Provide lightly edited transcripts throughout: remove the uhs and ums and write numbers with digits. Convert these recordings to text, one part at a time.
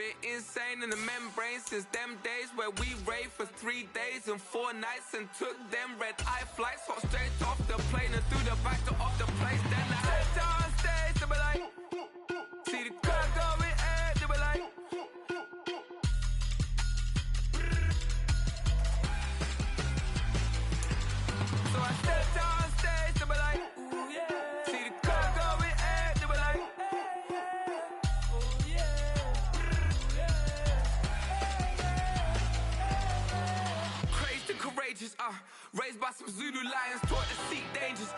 Bit insane in the membrane since them days where we raved for 3 days and 4 nights and took them red-eye flights, hot straight off the plane and through the back door of the place. Then I head on stage, they were like, see the crowd going air, they were like, so I stepped on stage, they were like, ooh yeah, see the crowd going air, they were like, courageous, raised by some Zulu lions, taught to seek dangers,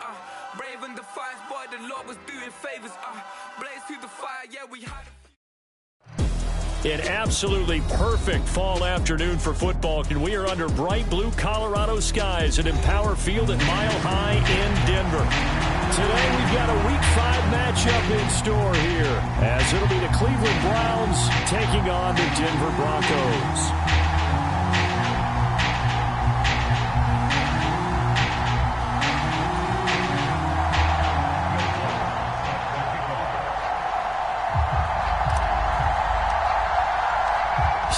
brave and defiant, boy, the Lord was doing favors, blaze through the fire, yeah, we had An absolutely perfect fall afternoon for football, and we are under bright blue Colorado skies at Empower Field at Mile High in Denver. Today we've got a Week 5 matchup in store here, as it'll be the Cleveland Browns taking on the Denver Broncos.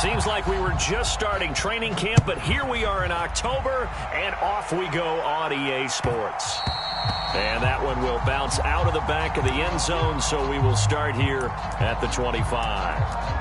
Seems like we were just starting training camp, but here we are in October, and off we go on EA Sports. And that one will bounce out of the back of the end zone, so we will start here at the 25.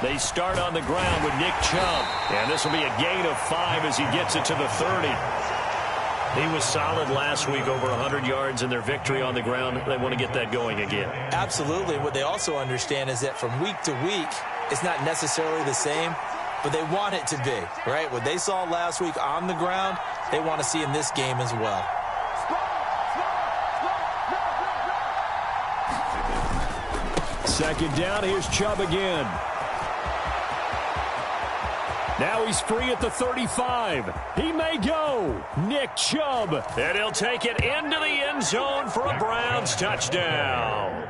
They start on the ground with Nick Chubb, and this will be a gain of 5 as he gets it to the 30. He was solid last week, over 100 yards in their victory on the ground. They want to get that going again. Absolutely. What they also understand is that from week to week, it's not necessarily the same, but they want it to be, right? What they saw last week on the ground, they want to see in this game as well. Second down, here's Chubb again. Now he's free at the 35. He may go. Nick Chubb. And he'll take it into the end zone for a Browns touchdown.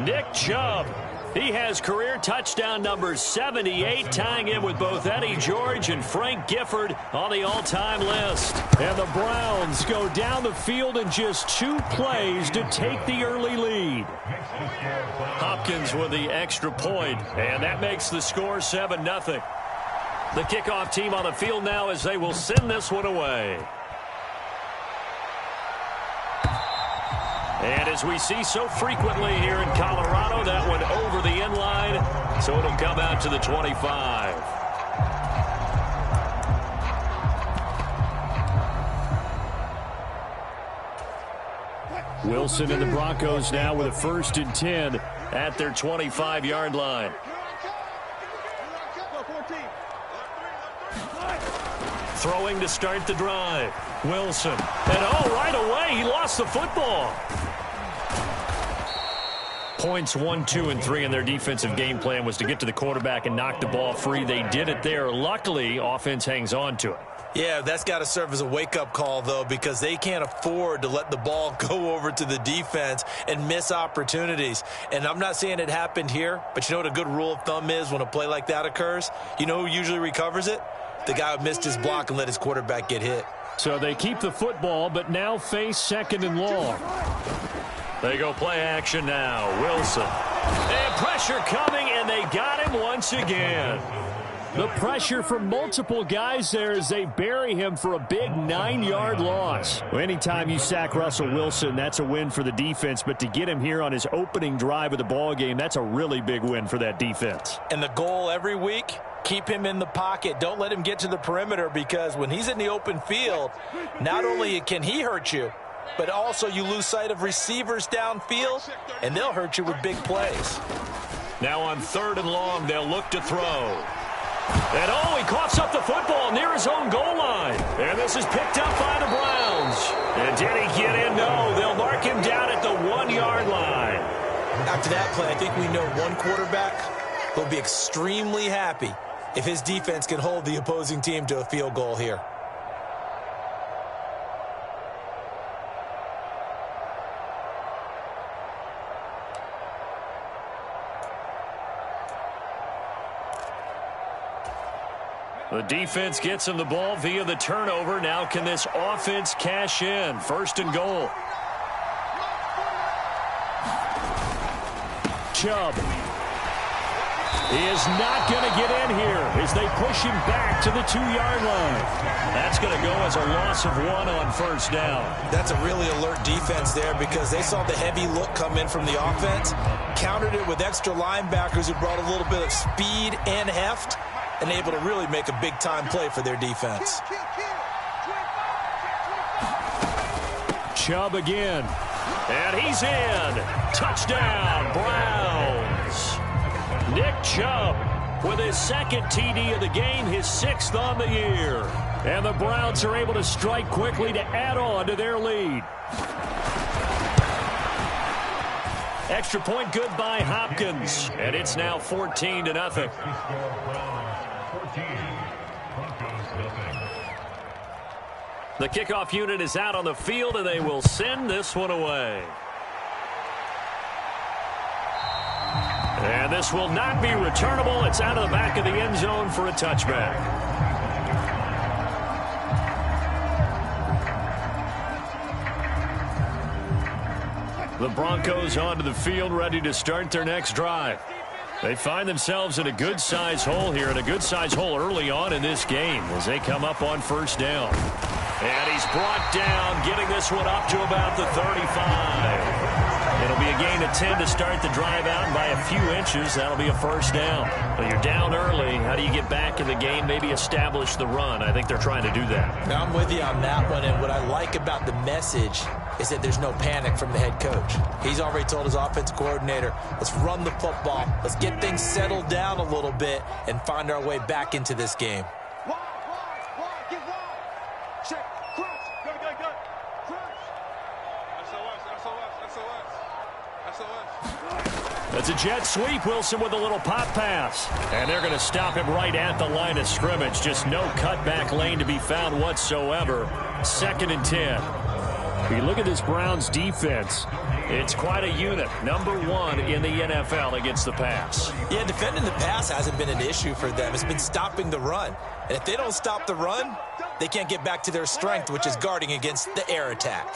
Nick Chubb. He has career touchdown number 78, tying in with both Eddie George and Frank Gifford on the all-time list. And the Browns go down the field in just 2 plays to take the early lead. Hopkins with the extra point, and that makes the score 7-0. The kickoff team on the field now as they will send this one away. And as we see so frequently here in Colorado, that one over the end line, so it'll come out to the 25. Wilson and the Broncos now with a 1st and 10 at their 25-yard line. Throwing to start the drive. Wilson. And right away, he lost the football. Points 1, 2, and 3 in their defensive game plan was to get to the quarterback and knock the ball free. They did it there. Luckily, offense hangs on to it. Yeah, that's got to serve as a wake-up call, though, because they can't afford to let the ball go over to the defense and miss opportunities. And I'm not saying it happened here, but you know what a good rule of thumb is when a play like that occurs? You know who usually recovers it? The guy who missed his block and let his quarterback get hit. So they keep the football, but now face 2nd and long. They go play action now. Wilson. And pressure coming, and they got him once again. The pressure from multiple guys there as they bury him for a big 9-yard loss. Well, anytime you sack Russell Wilson, that's a win for the defense. But to get him here on his opening drive of the ball game, that's a really big win for that defense. And the goal every week, keep him in the pocket. Don't let him get to the perimeter, because when he's in the open field, not only can he hurt you, but also you lose sight of receivers downfield, and they'll hurt you with big plays. Now on 3rd and long, they'll look to throw. And he coughs up the football near his own goal line. And this is picked up by the Browns. And did he get in? No, they'll mark him down at the 1 After that play, I think we know one quarterback will be extremely happy if his defense can hold the opposing team to a field goal here. The defense gets him the ball via the turnover. Now can this offense cash in? First and goal. Chubb. He is not going to get in here as they push him back to the 2-yard line. That's going to go as a loss of 1 on first down. That's a really alert defense there because they saw the heavy look come in from the offense, countered it with extra linebackers who brought a little bit of speed and heft, and able to really make a big-time play for their defense. Chubb again. And he's in. Touchdown, Browns. Nick Chubb with his second TD of the game, his 6th on the year. And the Browns are able to strike quickly to add on to their lead. Extra point good by Hopkins. And it's now 14-0. The kickoff unit is out on the field, and they will send this one away. And this will not be returnable. It's out of the back of the end zone for a touchback. The Broncos onto the field, ready to start their next drive. They find themselves in a good-sized hole here, and a good-sized hole early on in this game as they come up on first down. And he's brought down, getting this one up to about the 35. It'll be a gain of 10 to start the drive out, and by a few inches, that'll be a first down. Well, you're down early. How do you get back in the game, maybe establish the run? I think they're trying to do that. Now, I'm with you on that one, and what I like about the message is that there's no panic from the head coach. He's already told his offensive coordinator, let's run the football, let's get things settled down a little bit, and find our way back into this game. It's a jet sweep. Wilson with a little pop pass. And they're going to stop him right at the line of scrimmage. Just no cutback lane to be found whatsoever. 2nd and 10. If you look at this Browns defense, it's quite a unit. Number 1 in the NFL against the pass. Yeah, defending the pass hasn't been an issue for them. It's been stopping the run. And if they don't stop the run, they can't get back to their strength, which is guarding against the air attack.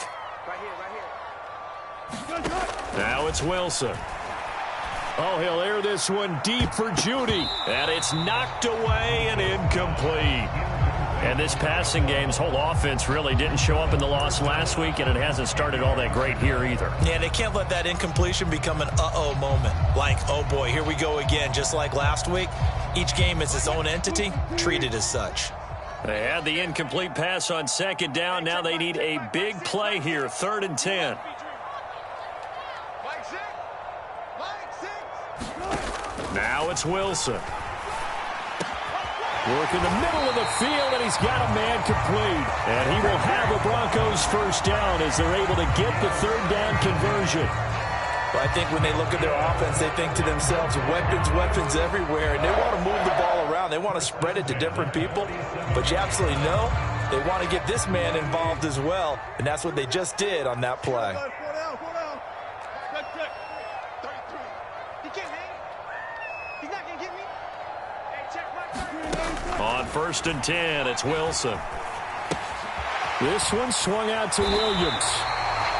Now it's Wilson. Oh, he'll air this one deep for Judy. And it's knocked away and incomplete. And this passing game's whole offense really didn't show up in the loss last week, and it hasn't started all that great here either. Yeah, they can't let that incompletion become an uh-oh moment. Like, oh boy, here we go again, just like last week. Each game is its own entity, treated as such. They had the incomplete pass on 2nd down. Now they need a big play here, 3rd and 10. Now it's Wilson. Working the middle of the field, and he's got a man complete. And he will have the Broncos first down as they're able to get the 3rd down conversion. Well, I think when they look at their offense, they think to themselves, weapons, weapons everywhere, and they want to move the ball around. They want to spread it to different people. But you absolutely know they want to get this man involved as well, and that's what they just did on that play. On 1st and 10, it's Wilson. This one swung out to Williams.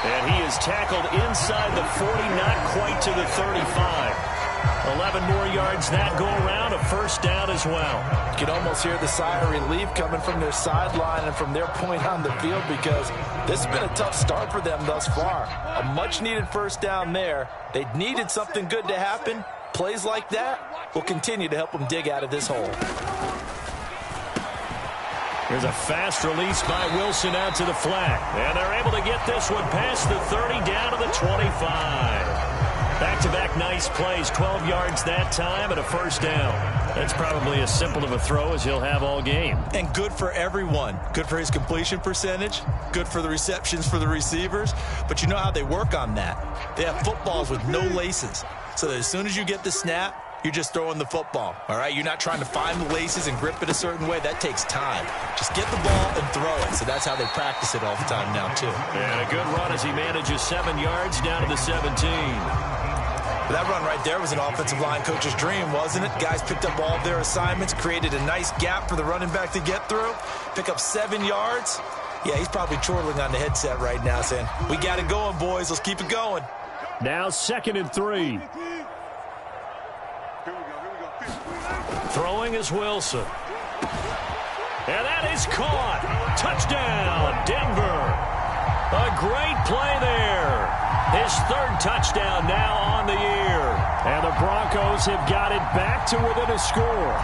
And he is tackled inside the 40, not quite to the 35. 11 more yards that go around, a first down as well. You can almost hear the sigh of relief coming from their sideline and from their point on the field because this has been a tough start for them thus far. A much-needed first down there. They needed something good to happen. Plays like that will continue to help them dig out of this hole. Here's a fast release by Wilson out to the flat. And they're able to get this one past the 30 down to the 25. Back-to-back nice plays, 12 yards that time and a first down. That's probably as simple of a throw as he'll have all game. And good for everyone. Good for his completion percentage. Good for the receptions for the receivers. But you know how they work on that. They have footballs with no laces. So that as soon as you get the snap, you're just throwing the football, all right? You're not trying to find the laces and grip it a certain way. That takes time. Just get the ball and throw it. So that's how they practice it all the time now, too. And a good run as he manages 7 yards down to the 17. But that run right there was an offensive line coach's dream, wasn't it? Guys picked up all of their assignments, created a nice gap for the running back to get through, pick up 7 yards. Yeah, he's probably chortling on the headset right now saying, we got it going, boys. Let's keep it going. Now 2nd and 3. Throwing is Wilson. And that is caught. Touchdown, Denver. A great play there. His 3rd touchdown now on the year. And the Broncos have got it back to within a score.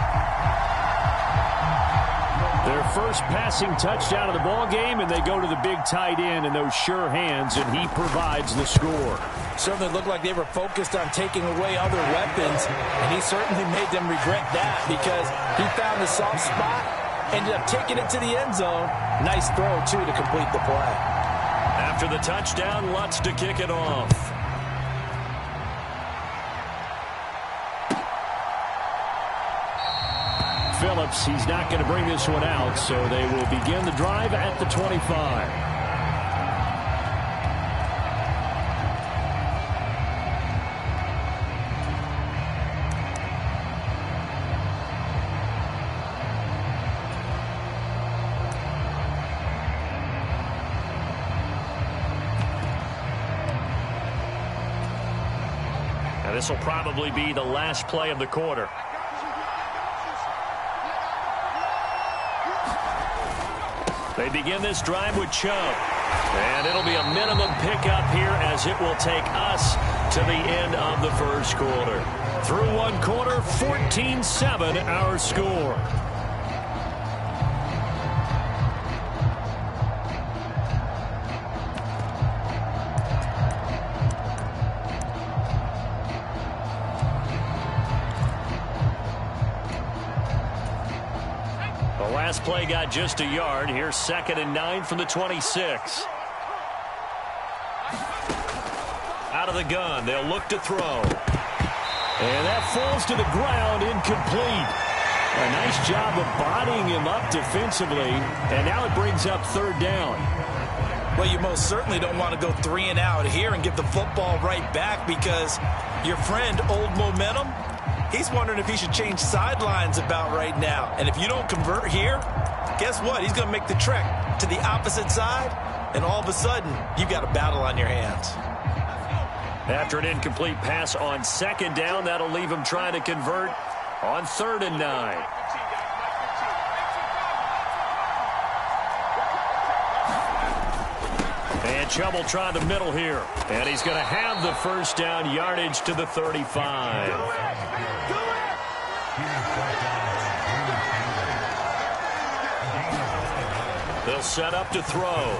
Their first passing touchdown of the ball game, and they go to the big tight end in those sure hands, and he provides the score. Certainly looked like they were focused on taking away other weapons, and he certainly made them regret that because he found the soft spot, ended up taking it to the end zone. Nice throw, too, to complete the play. After the touchdown, Lutz to kick it off. Phillips, he's not going to bring this one out, so they will begin the drive at the 25. This will probably be the last play of the quarter. They begin this drive with Chubb. And it'll be a minimum pickup here as it will take us to the end of the first quarter. Through one quarter, 14-7 our score. Last play got just a yard. Here's 2nd and 9 from the 26. Out of the gun. They'll look to throw. And that falls to the ground, incomplete. A nice job of bodying him up defensively. And now it brings up 3rd down. Well, you most certainly don't want to go 3 and out here and give the football right back because your friend, Old Momentum, he's wondering if he should change sidelines about right now. And if you don't convert here, guess what? He's going to make the trek to the opposite side, and all of a sudden, you've got a battle on your hands. After an incomplete pass on 2nd down, that'll leave him trying to convert on 3rd and 9. And Chubb will try the middle here. And he's going to have the first down, yardage to the 35. They'll set up to throw.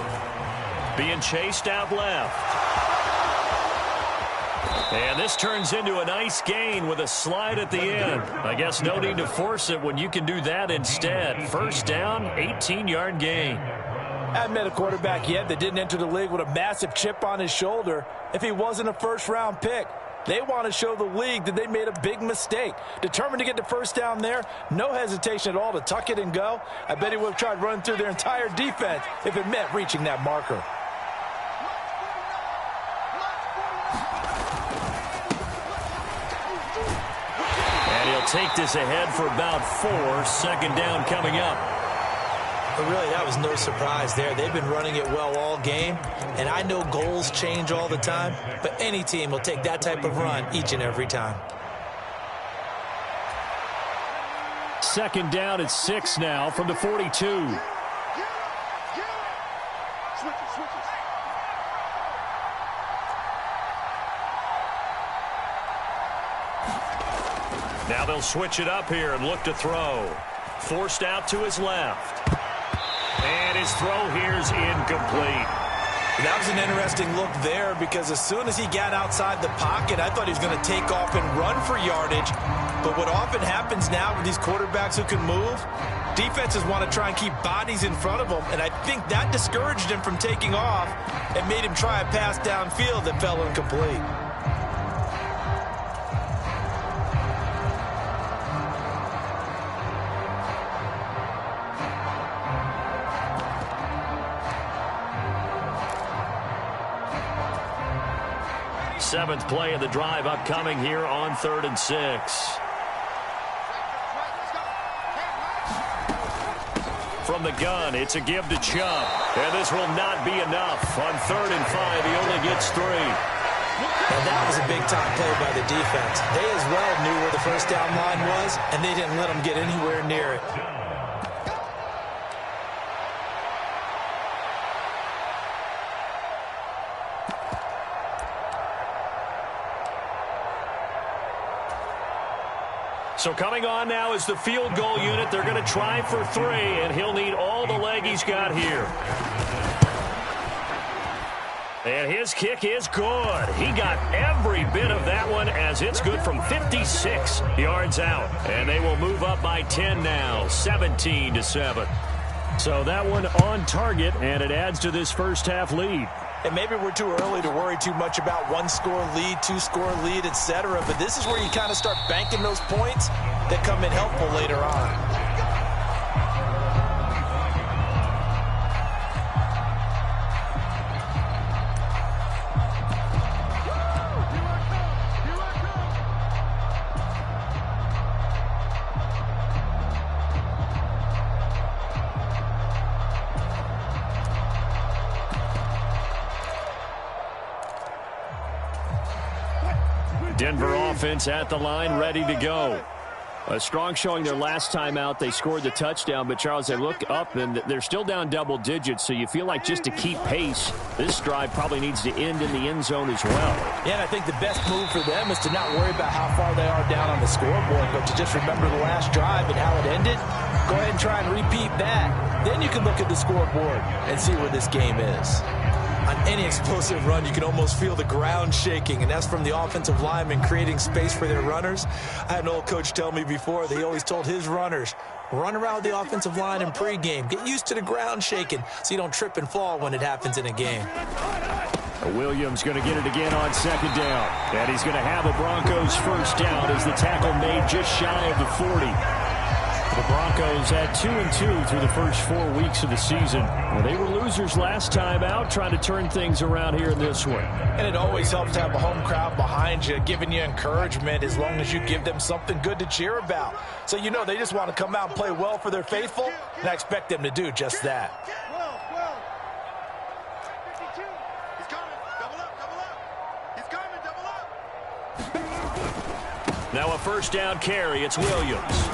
Being chased out left. And this turns into a nice gain with a slide at the end. I guess no need to force it when you can do that instead. First down, 18-yard gain. I haven't met a quarterback yet that didn't enter the league with a massive chip on his shoulder if he wasn't a first-round pick. They want to show the league that they made a big mistake. Determined to get the first down there, no hesitation at all to tuck it and go. I bet he would have tried running through their entire defense if it meant reaching that marker. And he'll take this ahead for about 4. 2nd down coming up. But really, that was no surprise there. They've been running it well all game, and I know goals change all the time, but any team will take that type of run each and every time. 2nd down at 6 now from the 42. Now they'll switch it up here and look to throw. Forced out to his left. And his throw here is incomplete. That was an interesting look there because as soon as he got outside the pocket, I thought he was going to take off and run for yardage. But what often happens now with these quarterbacks who can move, defenses want to try and keep bodies in front of them, and I think that discouraged him from taking off and made him try a pass downfield that fell incomplete. Seventh play of the drive upcoming here on 3rd and 6. From the gun, it's a give to Chubb. And this will not be enough. On 3rd and 5, he only gets 3. And that was a big-time play by the defense. They as well knew where the first down line was, and they didn't let them get anywhere near it. So coming on now is the field goal unit. They're going to try for 3, and he'll need all the leg he's got here. And his kick is good. He got every bit of that one as it's good from 56 yards out. And they will move up by 10 now, 17-7. So that one on target, and it adds to this first half lead. And maybe we're too early to worry too much about 1-score lead, 2-score lead, etc. But this is where you kind of start banking those points that come in helpful later on. Denver offense at the line, ready to go. A strong showing their last time out. They scored the touchdown, but, Charles, they look up, and they're still down double digits, so you feel like just to keep pace, this drive probably needs to end in the end zone as well. Yeah, and I think the best move for them is to not worry about how far they are down on the scoreboard, but to just remember the last drive and how it ended. Go ahead and try and repeat that. Then you can look at the scoreboard and see where this game is. On any explosive run, you can almost feel the ground shaking, and that's from the offensive linemen creating space for their runners. I had an old coach tell me before, they always told his runners, run around the offensive line in pregame. Get used to the ground shaking so you don't trip and fall when it happens in a game. Williams going to get it again on 2nd down. And he's going to have a Broncos first down as the tackle made just shy of the 40. The Broncos had 2-2 through the first 4 weeks of the season. Well, they were losers last time out, trying to turn things around here in this one. And it always helps to have a home crowd behind you, giving you encouragement as long as you give them something good to cheer about. So you know they just want to come out and play well for their faithful, and I expect them to do just that. Now a first down carry. It's Williams.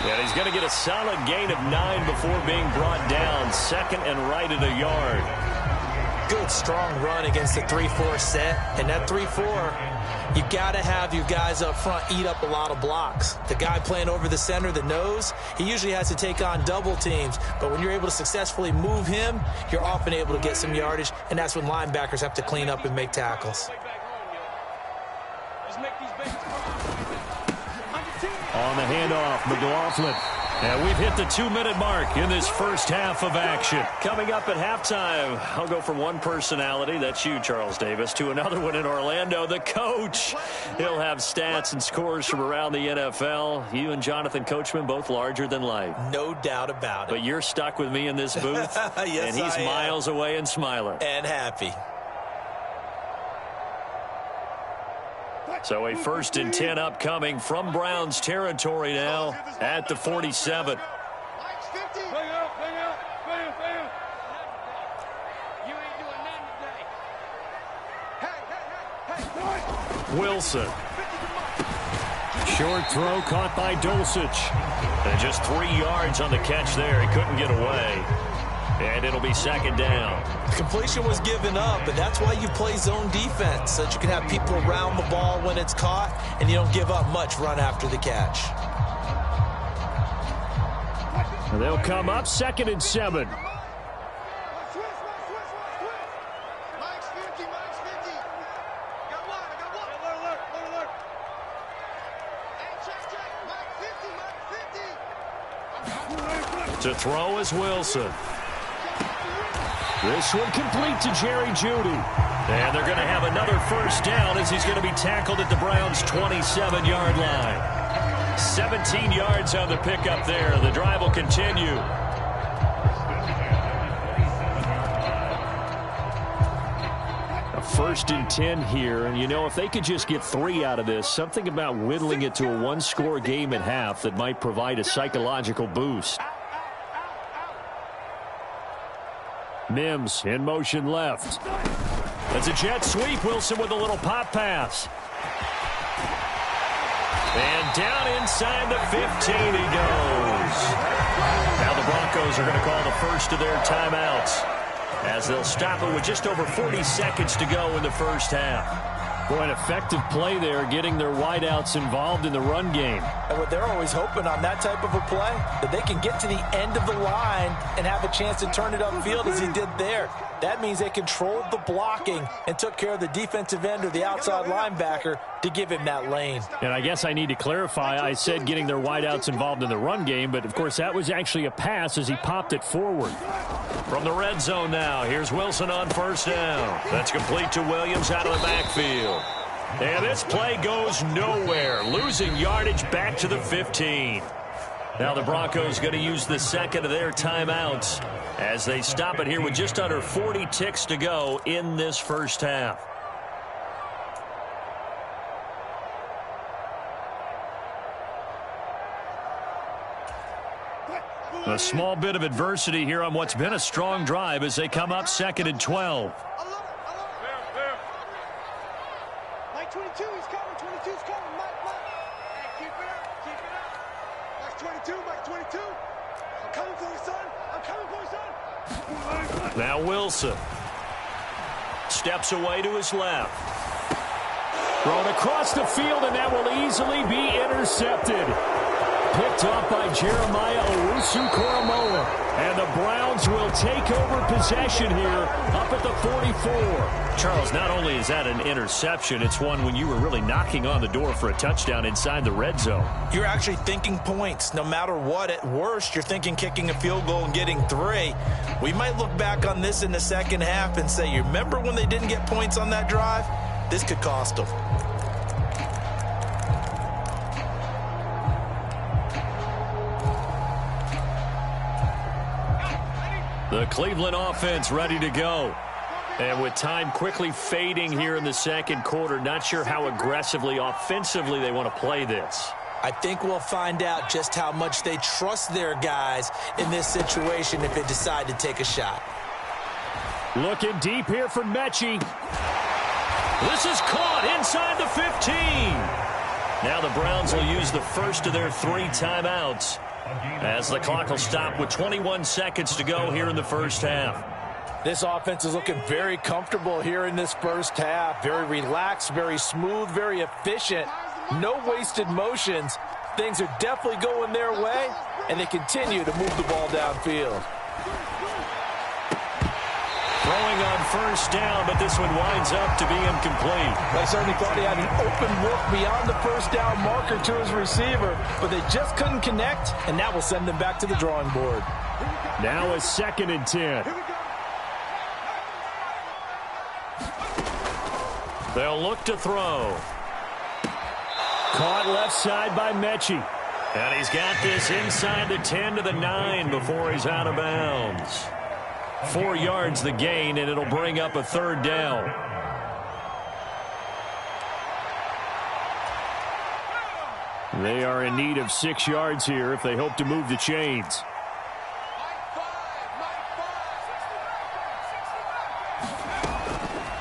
And he's going to get a solid gain of 9 before being brought down. 2nd and right at a yard. Good, strong run against the 3-4 set. And that 3-4, you got to have your guys up front eat up a lot of blocks. The guy playing over the center, the nose, he usually has to take on double teams. But when you're able to successfully move him, you're often able to get some yardage. And that's when linebackers have to clean up and make tackles. On the handoff, McLaughlin. And we've hit the 2-minute mark in this first half of action. Coming up at halftime, I'll go from one personality, that's you, Charles Davis, to another one in Orlando, the coach. He'll have stats and scores from around the NFL. You and Jonathan Coachman, both larger than life. No doubt about it. But you're stuck with me in this booth, yes, and he's miles away and smiling. And happy. So a 1st and 10 upcoming from Browns territory now at the 47. Wilson. Short throw caught by Dulcich. And just 3 yards on the catch there. He couldn't get away. And it'll be 2nd down. Completion was given up, and that's why you play zone defense, so that you can have people around the ball when it's caught, and you don't give up much run after the catch. And they'll come up 2nd and 7. To throw is Wilson. This one complete to Jerry Jeudy. And they're going to have another first down as he's going to be tackled at the Browns' 27-yard line. 17 yards on the pickup there. The drive will continue. A 1st and 10 here. And, you know, if they could just get 3 out of this, something about whittling it to a one-score game at half that might provide a psychological boost. Mims in motion left. That's a jet sweep. Wilson with a little pop pass. And down inside the 15 he goes. Now the Broncos are going to call the first of their timeouts as they'll stop it with just over 40 seconds to go in the first half. Boy, an effective play there, getting their wideouts involved in the run game. And what they're always hoping on that type of a play, that they can get to the end of the line and have a chance to turn it upfield as he did there. That means they controlled the blocking and took care of the defensive end or the outside linebacker to give him that lane. And I guess I need to clarify, I said getting their wideouts involved in the run game, but of course that was actually a pass as he popped it forward. From the red zone now, here's Wilson on first down. That's complete to Williams out of the backfield. And this play goes nowhere, losing yardage back to the 15. Now the Broncos going to use the second of their timeouts as they stop it here with just under 40 ticks to go in this first half. A small bit of adversity here on what's been a strong drive as they come up 2nd and 12. Mike 22, he's coming. 22's coming. Mike. Hey, keep it up. Mike 22, Mike 22. I'm coming for you, son. I'm coming for you, son. Now Wilson steps away to his left. Thrown across the field, and that will easily be intercepted. Picked off by Jeremiah Owusu-Koramoah. And the Browns will take over possession here up at the 44. Charles, not only is that an interception, it's one when you were really knocking on the door for a touchdown inside the red zone. You're actually thinking points. No matter what, at worst, you're thinking kicking a field goal and getting 3. We might look back on this in the second half and say, you remember when they didn't get points on that drive? This could cost them. The Cleveland offense ready to go. And with time quickly fading here in the second quarter, not sure how aggressively, offensively they want to play this. I think we'll find out just how much they trust their guys in this situation if they decide to take a shot. Looking deep here for Mechie. This is caught inside the 15. Now the Browns will use the first of their 3 timeouts as the clock will stop with 21 seconds to go here in the first half. This offense is looking very comfortable here in this first half. Very relaxed, very smooth, very efficient. No wasted motions. Things are definitely going their way, and they continue to move the ball downfield. Throwing on first down, but this one winds up to be incomplete. I certainly thought he had an open look beyond the first down marker to his receiver, but they just couldn't connect, and that will send them back to the drawing board. Now a 2nd and 10. They'll look to throw. Caught left side by Mechie. And he's got this inside the 10 to the 9 before he's out of bounds. 4 yards the gain, and it'll bring up a 3rd down. They are in need of 6 yards here if they hope to move the chains.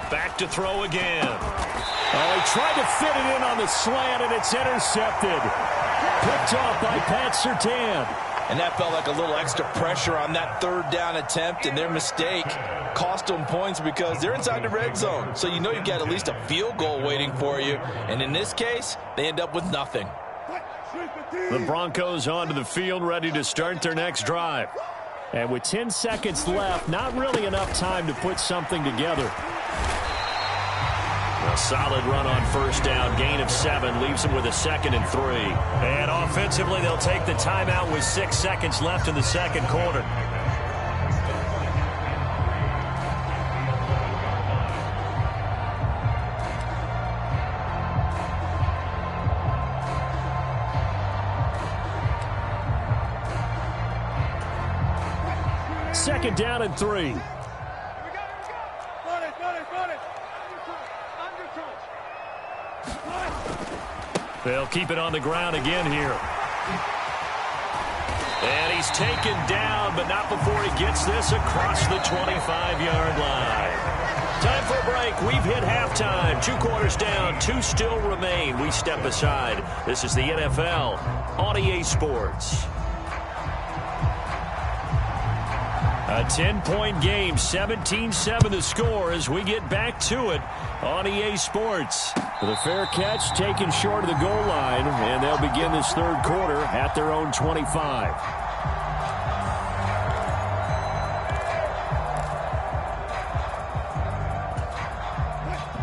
Back to throw again. Oh, he tried to fit it in on the slant, and it's intercepted. Picked off by Pat Surtain. And that felt like a little extra pressure on that 3rd down attempt, and their mistake cost them points because they're inside the red zone. So you know you've got at least a field goal waiting for you. And in this case, they end up with nothing. The Broncos onto the field, ready to start their next drive. And with 10 seconds left, not really enough time to put something together. A solid run on first down, gain of 7, leaves them with a 2nd and 3. And offensively, they'll take the timeout with 6 seconds left in the second quarter. Second down and 3. They'll keep it on the ground again here. And he's taken down, but not before he gets this across the 25-yard line. Time for a break. We've hit halftime. 2 quarters down, 2 still remain. We step aside. This is the NFL on EA Sports. A 10-point game, 17-7 the score as we get back to it on EA Sports. The fair catch taken short of the goal line, and they'll begin this third quarter at their own 25.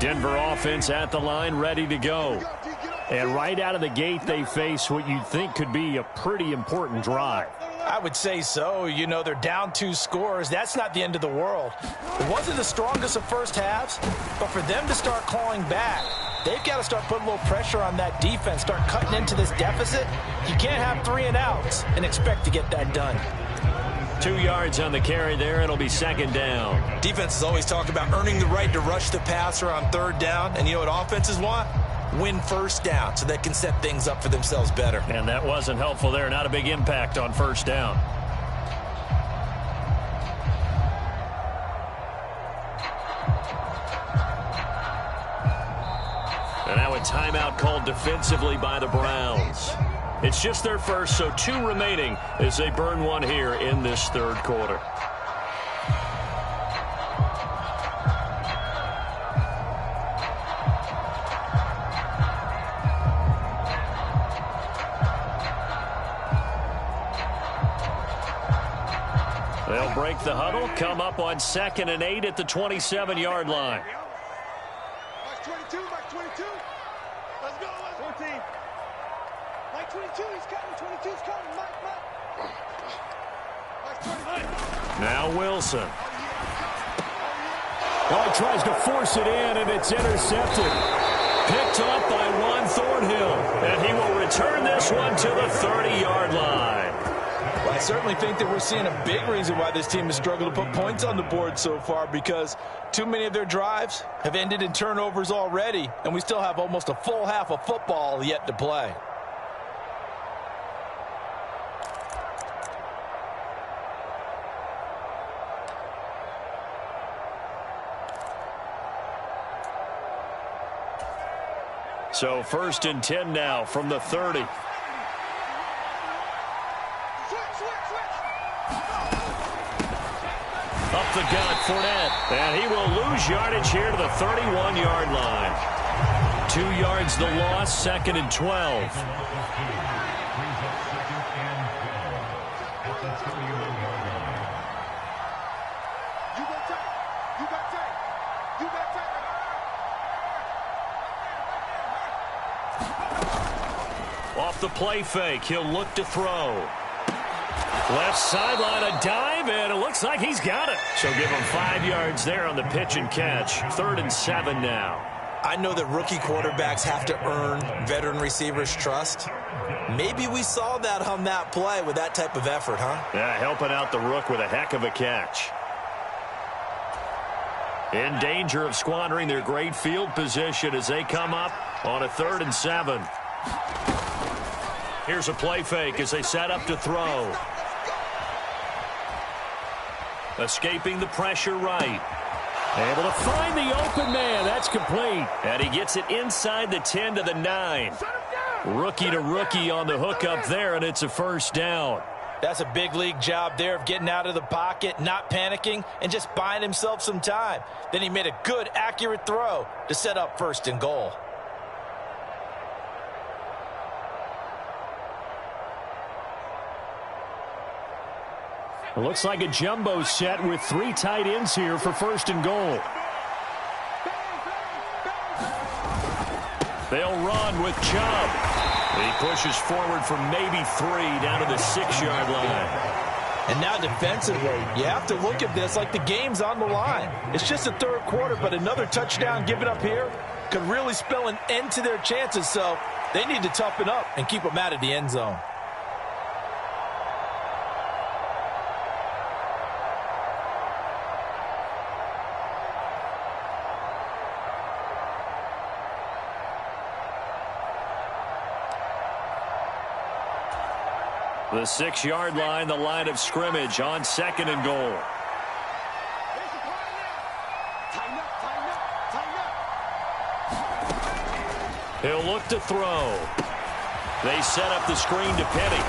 Denver offense at the line, ready to go. And right out of the gate, they face what you'd think could be a pretty important drive. I would say so. You know, they're down 2 scores. That's not the end of the world. It wasn't the strongest of first halves, but for them to start clawing back, they've got to start putting a little pressure on that defense, start cutting into this deficit. You can't have 3 and outs and expect to get that done. 2 yards on the carry there. It'll be second down. Defenses always talk about earning the right to rush the passer on third down, and you know what offenses want? Win first down so they can set things up for themselves better. And that wasn't helpful there. Not a big impact on first down. And now a timeout called defensively by the Browns. It's just their first, so 2 remaining as they burn 1 here in this third quarter. They'll break the huddle, come up on 2nd and 8 at the 27-yard line. Mike 22, Mike 22. Let's go, 14. Mike 22, he's coming, 22's coming, Mike. Mike 22. Now Wilson. Oh, he tries to force it in, and it's intercepted. Picked off by Juan Thornhill, and he will return this one to the 30-yard line. Well, I certainly think that we're seeing a big reason why this team has struggled to put points on the board so far, because too many of their drives have ended in turnovers already, and we still have almost a full half of football yet to play. So 1st and 10 now from the 30. Up the gut, Fournette. And he will lose yardage here to the 31-yard line. 2 yards the loss, 2nd and 12. Off the play fake, he'll look to throw. Left sideline, a dive, and it looks like he's got it. So give him 5 yards there on the pitch and catch. 3rd and 7 now. I know that rookie quarterbacks have to earn veteran receivers' trust. Maybe we saw that on that play with that type of effort, huh? Yeah, helping out the rook with a heck of a catch. In danger of squandering their great field position as they come up on a 3rd and 7. Here's a play fake as they set up to throw. Escaping the pressure right. Able to find the open man. That's complete. And he gets it inside the 10 to the 9. Rookie to rookie on the hook up there, and it's a first down. That's a big league job there of getting out of the pocket, not panicking, and just buying himself some time. Then he made a good, accurate throw to set up 1st and goal. It looks like a jumbo set with 3 tight ends here for 1st and goal. They'll run with Chubb. He pushes forward for maybe 3 down to the 6-yard line. And now defensively, you have to look at this like the game's on the line. It's just the third quarter, but another touchdown given up here could really spell an end to their chances. So they need to toughen up and keep them out of the end zone. The 6-yard line, the line of scrimmage on 2nd and goal. He'll look to throw. They set up the screen to Penny.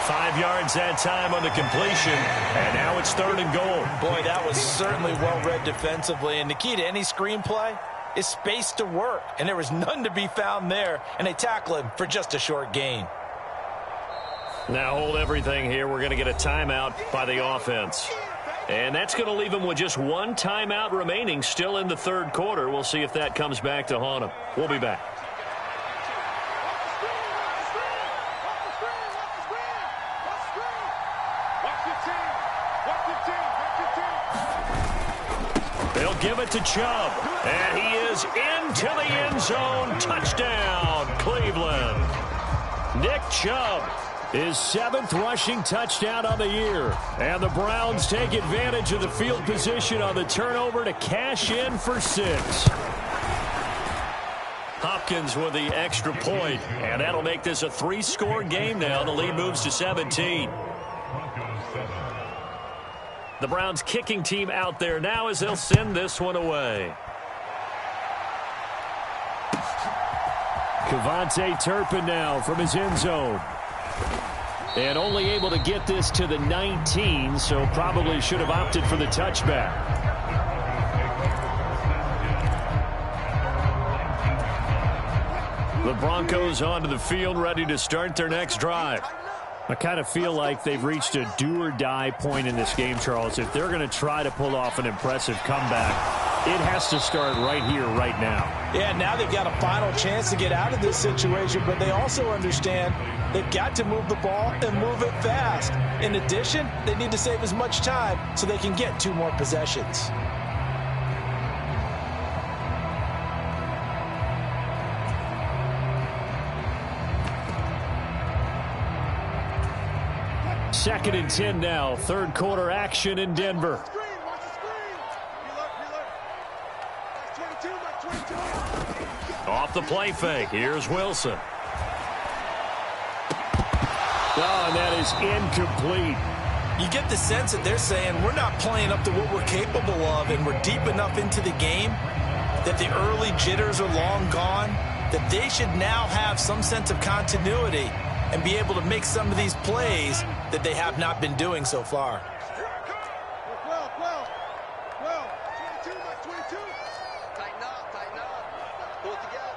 5 yards that time on the completion, and now it's 3rd and goal. Boy, that was certainly well-read defensively, and the key to any screenplay is space to work, and there was none to be found there, and they tackle him for just a short gain. Now hold everything here. We're going to get a timeout by the offense. And that's going to leave them with just 1 timeout remaining still in the 3rd quarter. We'll see if that comes back to haunt them. We'll be back. They'll give it to Chubb. And he is into the end zone. Touchdown, Cleveland. Nick Chubb. His 7th rushing touchdown on the year. And the Browns take advantage of the field position on the turnover to cash in for 6. Hopkins with the extra point, and that'll make this a 3-score game now. The lead moves to 17. The Browns kicking team out there now as they'll send this one away. Kevontae Turpin now from his end zone. And only able to get this to the 19, so probably should have opted for the touchback. The Broncos onto the field, ready to start their next drive. I kind of feel like they've reached a do-or-die point in this game, Charles. If they're going to try to pull off an impressive comeback, it has to start right here, right now. Yeah, now they've got a final chance to get out of this situation, but they also understand they've got to move the ball and move it fast. In addition, they need to save as much time so they can get 2 more possessions. Second and 10 now. 3rd quarter action in Denver. Off the play fake. Here's Wilson. Oh, and that is incomplete. You get the sense that they're saying we're not playing up to what we're capable of, and we're deep enough into the game that the early jitters are long gone, that they should now have some sense of continuity and be able to make some of these plays that they have not been doing so far. Well, 22, Mike 22. Tighten up. Pull it together.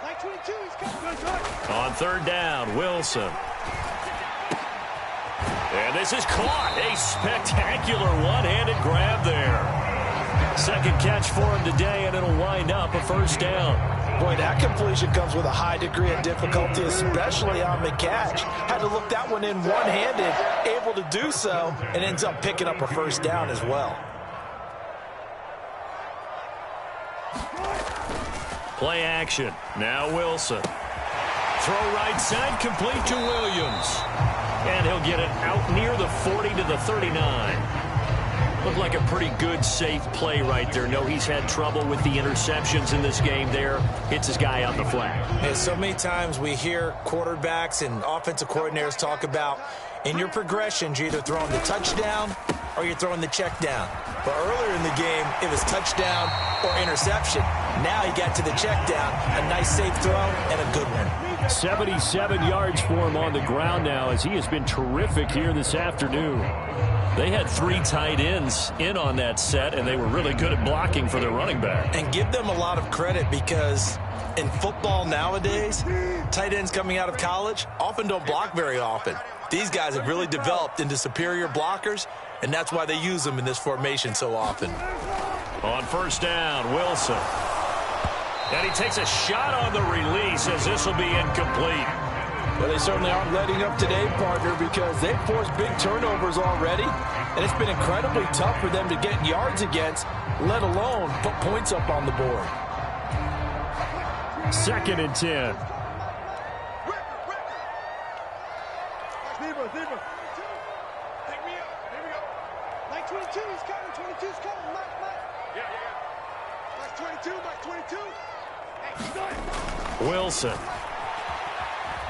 Mike 22, he's coming. Good. On 3rd down, Wilson. And this is caught. A spectacular one-handed grab there. 2nd catch for him today, and it'll wind up a 1st down. Boy, that completion comes with a high degree of difficulty, especially on the catch. Had to look that one in one-handed, able to do so, and ends up picking up a 1st down as well. Play action. Now Wilson. Throw right side, complete to Williams. And he'll get it out near the 40 to the 39. Looked like a pretty good, safe play right there. No, he's had trouble with the interceptions in this game there. Hits his guy on the flat. And so many times we hear quarterbacks and offensive coordinators talk about in your progressions, you're either throwing the touchdown or you're throwing the check down. But earlier in the game, it was touchdown or interception. Now he got to the check down. A nice, safe throw and a good one. 77 yards for him on the ground now as he has been terrific here this afternoon. They had 3 tight ends in on that set, and they were really good at blocking for their running back. And give them a lot of credit because in football nowadays, tight ends coming out of college often don't block very often. These guys have really developed into superior blockers, and that's why they use them in this formation so often. On 1st down, Wilson. And he takes a shot on the release as this will be incomplete. Well, they certainly aren't letting up today, partner, because they've forced big turnovers already, and it's been incredibly tough for them to get yards against, let alone put points up on the board. 2nd and 10. Zebra. Take me up. Here we go. Mike 22, he's coming. 22's coming. Mike. Yeah. Mike 22, Mike 22. Hey, Wilson.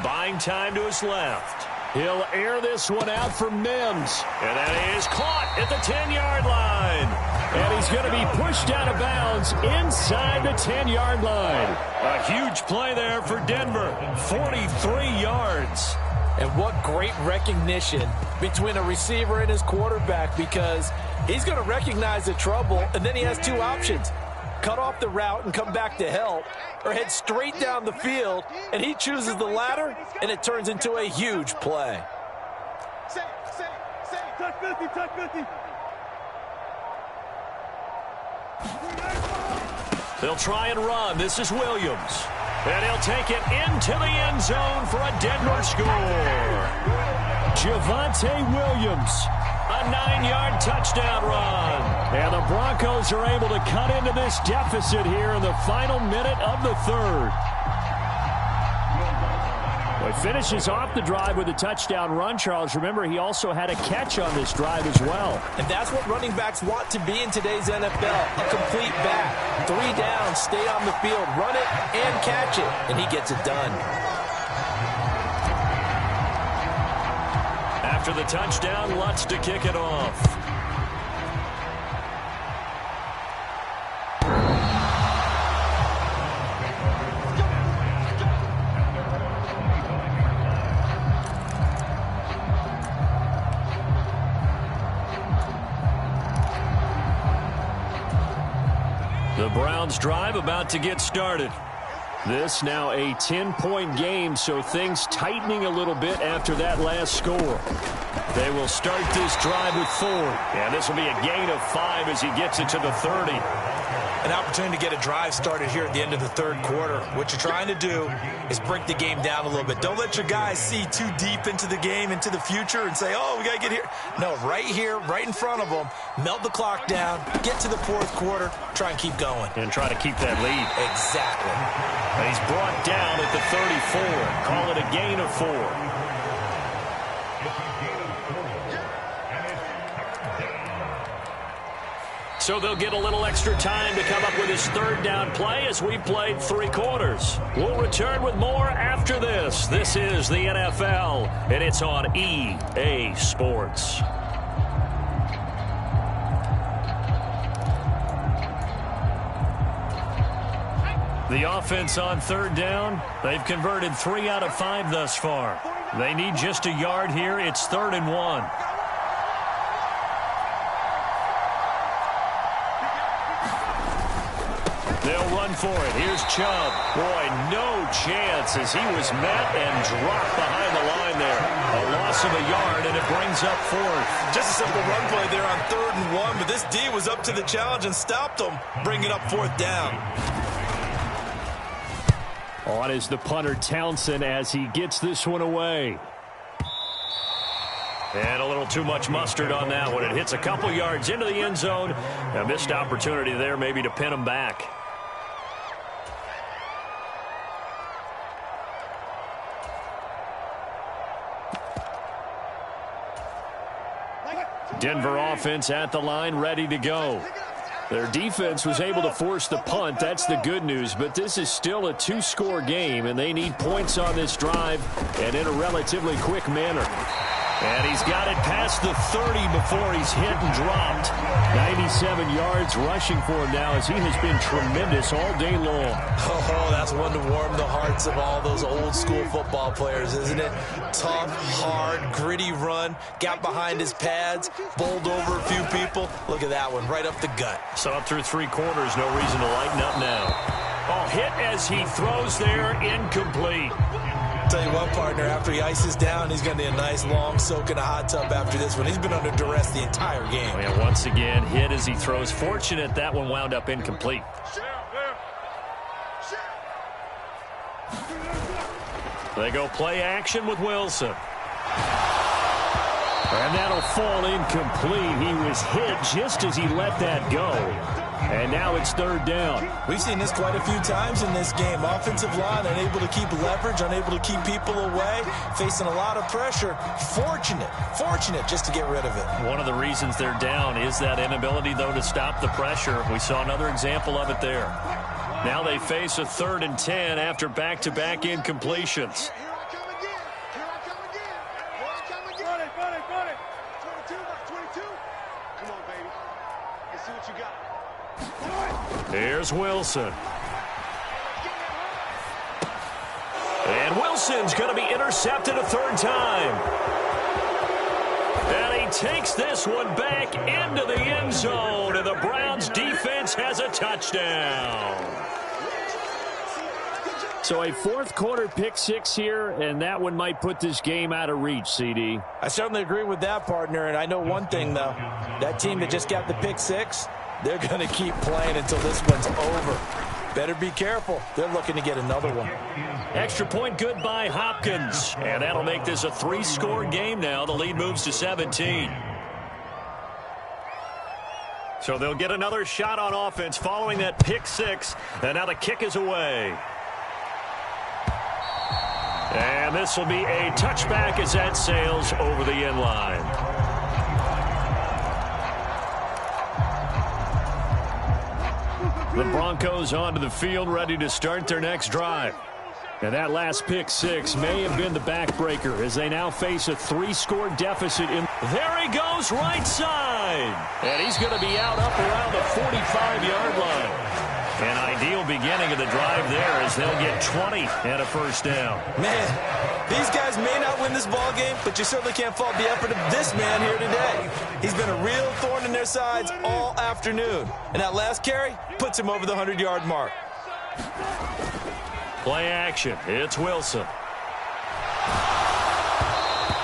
Buying time to his left. He'll air this one out for Mims. And that is caught at the 10-yard line. And he's going to be pushed out of bounds inside the 10-yard line. A huge play there for Denver. 43 yards. And what great recognition between a receiver and his quarterback, because he's going to recognize the trouble, and then he has two options. Cut off the route and come back to help, or head straight down the field, and he chooses the latter, and it turns into a huge play. Say. Touch 50. They'll try and run. This is Williams. And he'll take it into the end zone for a Denver score. Javonte Williams, a 9-yard touchdown run. And the Broncos are able to cut into this deficit here in the final minute of the third. Well, he finishes off the drive with a touchdown run, Charles. Remember, he also had a catch on this drive as well. And that's what running backs want to be in today's NFL, a complete back. 3 down, stay on the field, run it, and catch it. And he gets it done. After the touchdown, Lutz to kick it off. The Browns drive about to get started. This now a 10-point game, so things tightening a little bit after that last score. They will start this drive with Ford. And this will be a gain of 5 as he gets it to the 30. An opportunity to get a drive started here at the end of the third quarter. What you're trying to do is break the game down a little bit. Don't let your guys see too deep into the game, into the future, and say, oh, we got to get here. No, right here, right in front of them, melt the clock down, get to the fourth quarter, try and keep going. And try to keep that lead. Exactly. And he's brought down at the 34. Call it a gain of 4. So they'll get a little extra time to come up with his third down play as we played 3 quarters. We'll return with more after this. This is the NFL, and it's on EA Sports. The offense on third down, they've converted 3 out of 5 thus far. They need just a yard here. It's 3rd and 1. They'll run for it. Here's Chubb. Boy, no chance as he was met and dropped behind the line there. A loss of a yard, and it brings up 4th. Just a simple run play there on 3rd and 1, but this D was up to the challenge and stopped them, bringing up 4th down. On is the punter Townsend as he gets this one away. And a little too much mustard on that one. It hits a couple yards into the end zone. A missed opportunity there maybe to pin him back. Denver offense at the line, ready to go. Their defense was able to force the punt. That's the good news, but this is still a 2-score game, and they need points on this drive and in a relatively quick manner. And he's got it past the 30 before he's hit and dropped. 97 yards rushing for him now as he has been tremendous all day long. Oh, that's one to warm the hearts of all those old-school football players, isn't it? Tough, hard, gritty run, got behind his pads, bowled over a few people. Look at that one, right up the gut. So up through 3 quarters, no reason to lighten up now. Oh, hit as he throws there, incomplete. Tell you what, partner, after he ices down, he's going to need a nice long soak in a hot tub after this one. He's been under duress the entire game. Oh, yeah, once again, hit as he throws. Fortunate that one wound up incomplete. They go play action with Wilson. And that'll fall incomplete. He was hit just as he let that go. And now it's third down. We've seen this quite a few times in this game. Offensive line unable to keep leverage, unable to keep people away, facing a lot of pressure. Fortunate just to get rid of it. One of the reasons they're down is that inability, though, to stop the pressure. We saw another example of it there. Now they face a 3rd and 10 after back-to-back incompletions. Here's Wilson. And Wilson's going to be intercepted a 3rd time. And he takes this one back into the end zone, and the Browns defense has a touchdown. So a 4th quarter pick-6 here, and that one might put this game out of reach, CD. I certainly agree with that, partner, and I know one thing, though. That team that just got the pick-6, they're going to keep playing until this one's over. Better be careful. They're looking to get another one. Extra point good by Hopkins. And that'll make this a 3-score game now. The lead moves to 17. So they'll get another shot on offense following that pick-6. And now the kick is away. And this will be a touchback as that sails over the end line. The Broncos onto the field, ready to start their next drive. And that last pick-6 may have been the backbreaker as they now face a 3-score deficit. There he goes, right side. And he's going to be out up around the 45-yard line. An ideal beginning of the drive there as they'll get 20 and a 1st down. Man, these guys may not win this ball game, but you certainly can't fault the effort of this man here today. He's been a real thorn in their sides all afternoon. And that last carry puts him over the 100-yard mark. Play action. It's Wilson.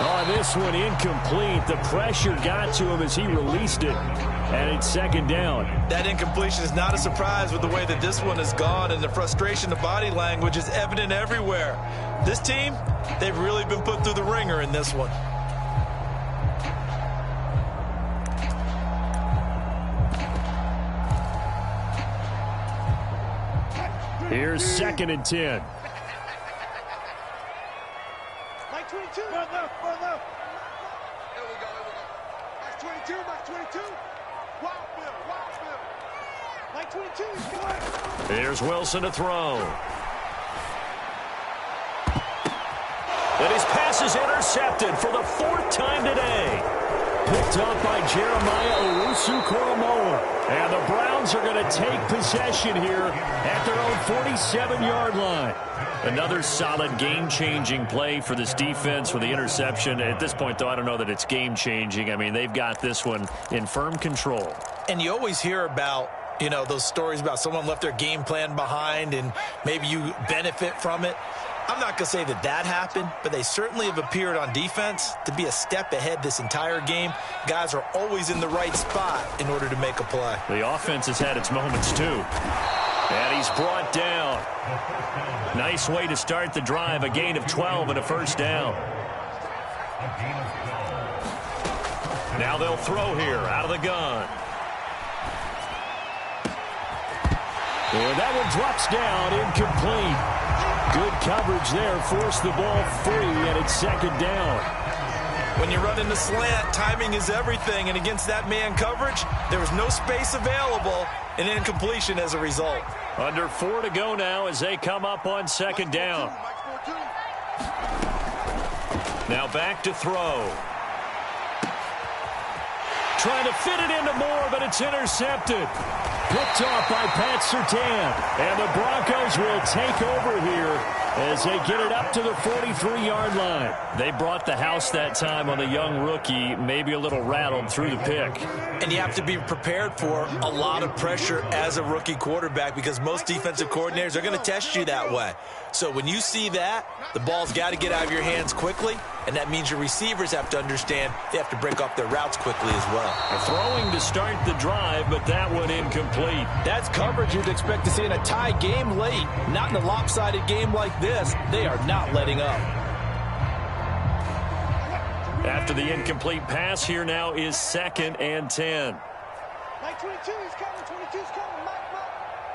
Oh, this one incomplete. The pressure got to him as he released it. And it's 2nd down. That incompletion is not a surprise with the way that this one has gone, and the frustration of body language is evident everywhere. This team, they've really been put through the ringer in this one. Here's 2nd and 10. Mike 22. Left. There we go. Mike 22. Wild Bill. Mike 22. He's good. Here's Wilson to throw. And his pass is intercepted for the 4th time today. Picked up by Jeremiah Owusu-Koramoah. And the Browns are going to take possession here at their own 47-yard line. Another solid game-changing play for this defense with the interception. At this point, though, I don't know that it's game-changing. I mean, they've got this one in firm control. And you always hear about, you know, those stories about someone left their game plan behind and maybe you benefit from it. I'm not going to say that happened, but they certainly have appeared on defense to be a step ahead this entire game. Guys are always in the right spot in order to make a play. The offense has had its moments, too. And he's brought down. Nice way to start the drive. A gain of 12 and a 1st down. Now they'll throw here out of the gun. And that one drops down, incomplete. Good coverage there, forced the ball free, and it's 2nd down. When you run in the slant, timing is everything, and against that man coverage, there was no space available, and incompletion as a result. Under 4 to go now as they come up on 2nd down. Now back to throw. Trying to fit it into Moore, but it's intercepted. Picked off by Pat Surtain. And the Broncos will take over here as they get it up to the 43-yard line. They brought the house that time on the young rookie, maybe a little rattled through the pick. And you have to be prepared for a lot of pressure as a rookie quarterback because most defensive coordinators are going to test you that way. So when you see that, the ball's got to get out of your hands quickly, and that means your receivers have to understand they have to break off their routes quickly as well. Throwing to start the drive, but that one incomplete. incomplete. That's coverage you'd expect to see in a tie game late. Not in a lopsided game like this. They are not letting up. After the incomplete pass, here now is 2nd and 10. Mike 22, he's coming. 22's coming. Mike.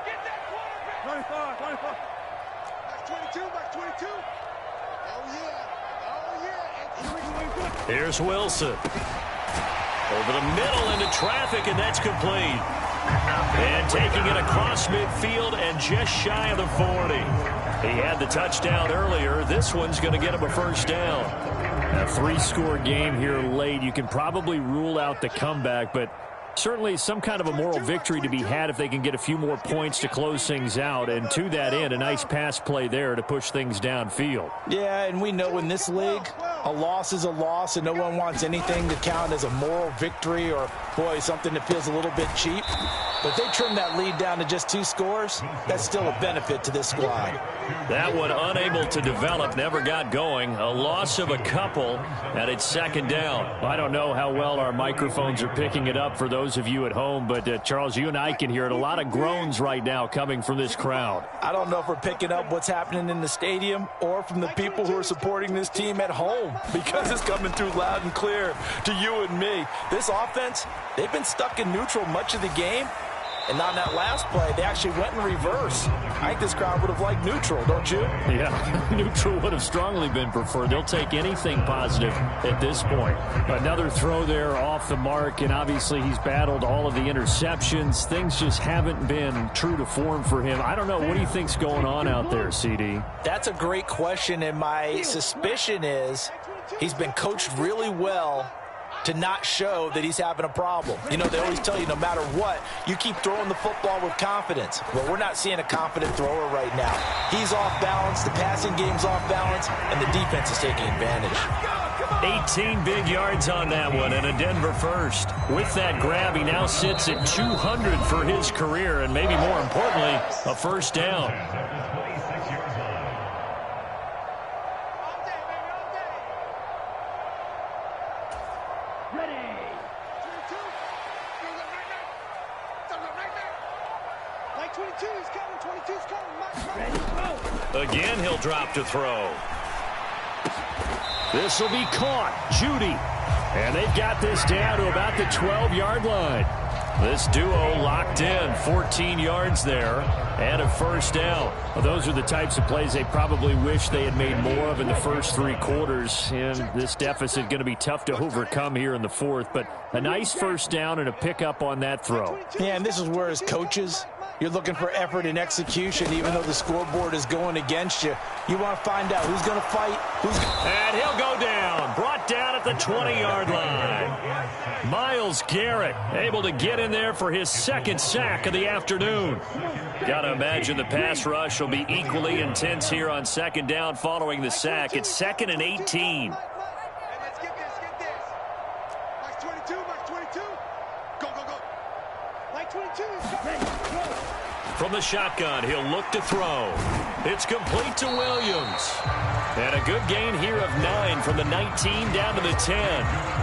Get that quarterback. 24. Mike 22, Mike 22. Oh, yeah. Here's Wilson. Over the middle into traffic, and that's complete. And taking it across midfield and just shy of the 40. He had the touchdown earlier. This one's going to get him a first down. A 3-score game here late. You can probably rule out the comeback, but certainly some kind of a moral victory to be had if they can get a few more points to close things out. And to that end, a nice pass play there to push things downfield. Yeah, and we know in this league, a loss is a loss, and no one wants anything to count as a moral victory or, boy, something that feels a little bit cheap. But if they trim that lead down to just 2 scores, that's still a benefit to this squad. That one unable to develop, never got going. A loss of a couple, and it's 2nd down. I don't know how well our microphones are picking it up for those of you at home, but Charles, you and I can hear it. A lot of groans right now coming from this crowd. I don't know if we're picking up what's happening in the stadium or from the people who are supporting this team at home, because it's coming through loud and clear to you and me. This offense, they've been stuck in neutral much of the game. And on that last play, they actually went in reverse. I think this crowd would have liked neutral, don't you? Yeah, neutral would have strongly been preferred. They'll take anything positive at this point. Another throw there off the mark, and obviously he's battled all of the interceptions. Things just haven't been true to form for him. I don't know. What do you think's going on out there, CD? That's a great question, and my suspicion is he's been coached really well to not show that he's having a problem. You know, they always tell you no matter what, you keep throwing the football with confidence. Well, we're not seeing a confident thrower right now. He's off balance, the passing game's off balance, and the defense is taking advantage. 18 big yards on that one, and a Denver first. With that grab, he now sits at 200 for his career, and maybe more importantly, a first down. Again, he'll drop to throw. This will be caught. Judy. And they've got this down to about the 12-yard line. This duo locked in. 14 yards there and a first down. Well, those are the types of plays they probably wish they had made more of in the first 3 quarters. And this deficit going to be tough to overcome here in the 4th. But a nice first down and a pickup on that throw. Yeah, and this is where as coaches, you're looking for effort and execution, even though the scoreboard is going against you. You want to find out who's going to fight, And he'll go down. Brought down at the 20-yard line. Myles Garrett able to get in there for his 2nd sack of the afternoon. Got to imagine the pass rush will be equally intense here on 2nd down following the sack. It's 2nd and 18. Let's get this. Mike 22, Mike 22. Go. Mike 22 is coming. From the shotgun, he'll look to throw. It's complete to Williams. And a good gain here of 9 from the 19 down to the 10.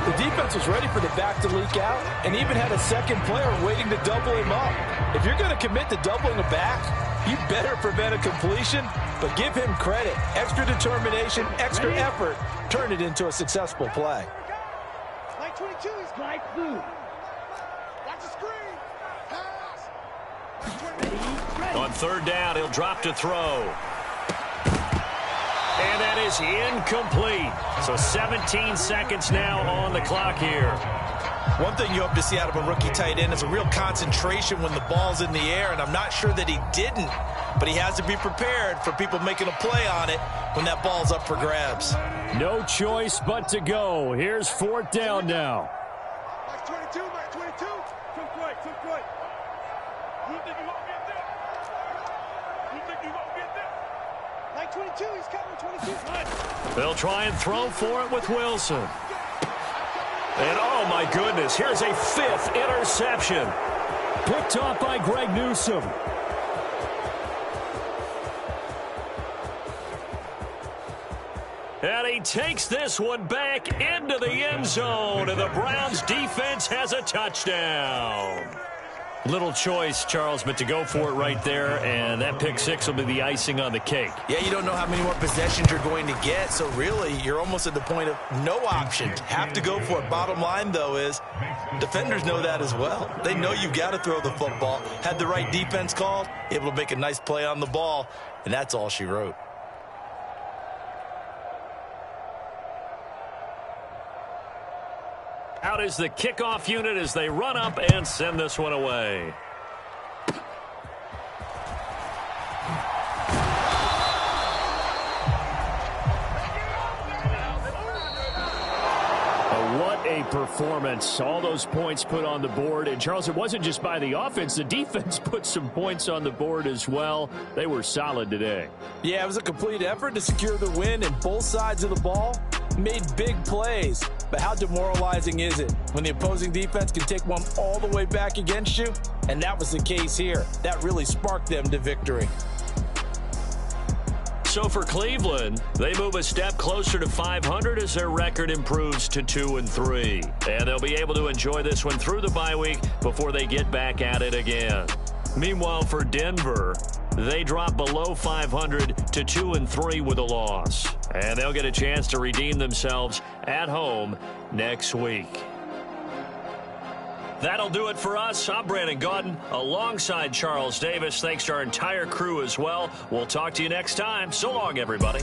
The defense was ready for the back to leak out and even had a second player waiting to double him up. If you're going to commit to doubling a back, you better prevent a completion, but give him credit. Extra determination, extra effort, turn it into a successful play. Mike 22 is Mike blue. Watch the screen. Pass. On 3rd down, he'll drop to throw. And that is incomplete. So 17 seconds now on the clock here. One thing you hope to see out of a rookie tight end is a real concentration when the ball's in the air, and I'm not sure that he didn't, but he has to be prepared for people making a play on it when that ball's up for grabs. No choice but to go. Here's 4th down now. Mike 22, Mike 22. Too quick. You think you won't get there? Mike 22, he's coming. 22. They'll try and throw for it with Wilson. And oh my goodness, here's a 5th interception. Picked off by Greg Newsome. And he takes this one back into the end zone, and the Browns defense has a touchdown. Little choice, Charles, but to go for it right there, and that pick six will be the icing on the cake. Yeah, you don't know how many more possessions you're going to get, so really you're almost at the point of no option. Have to go for it. Bottom line, though, is defenders know that as well. They know you've got to throw the football. Had the right defense called, able to make a nice play on the ball, and that's all she wrote. Out is the kickoff unit as they run up and send this one away. What a performance. All those points put on the board. And, Charles, it wasn't just by the offense. The defense put some points on the board as well. They were solid today. Yeah, it was a complete effort to secure the win, and both sides of the ball made big plays. But how demoralizing is it when the opposing defense can take one all the way back against you? And that was the case here. That really sparked them to victory. So for Cleveland, they move a step closer to 500 as their record improves to 2-3. And they'll be able to enjoy this one through the bye week before they get back at it again. Meanwhile, for Denver, they drop below 500 to 2-3 with a loss. And they'll get a chance to redeem themselves at home next week. That'll do it for us. I'm Brandon Gaudin alongside Charles Davis. Thanks to our entire crew as well. We'll talk to you next time. So long, everybody.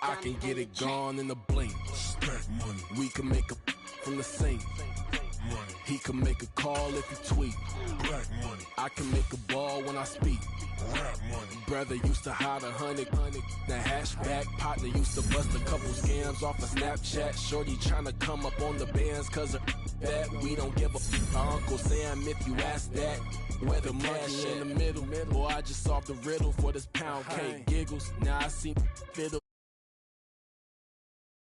I can get it gone in a blink. Stack money. We can make a from the sink. Money. He can make a call if he tweet. Black money. I can make a ball when I speak. Rap money. Brother used to hide 100. The hashback partner used to bust a couple scams off of Snapchat. Shorty tryna come up on the bands cause her bad. We don't give a f***. Uncle Sam if you ask that. Where the monkey in the middle. Boy, I just solved the riddle for this pound cake. Giggles, now I see fiddle.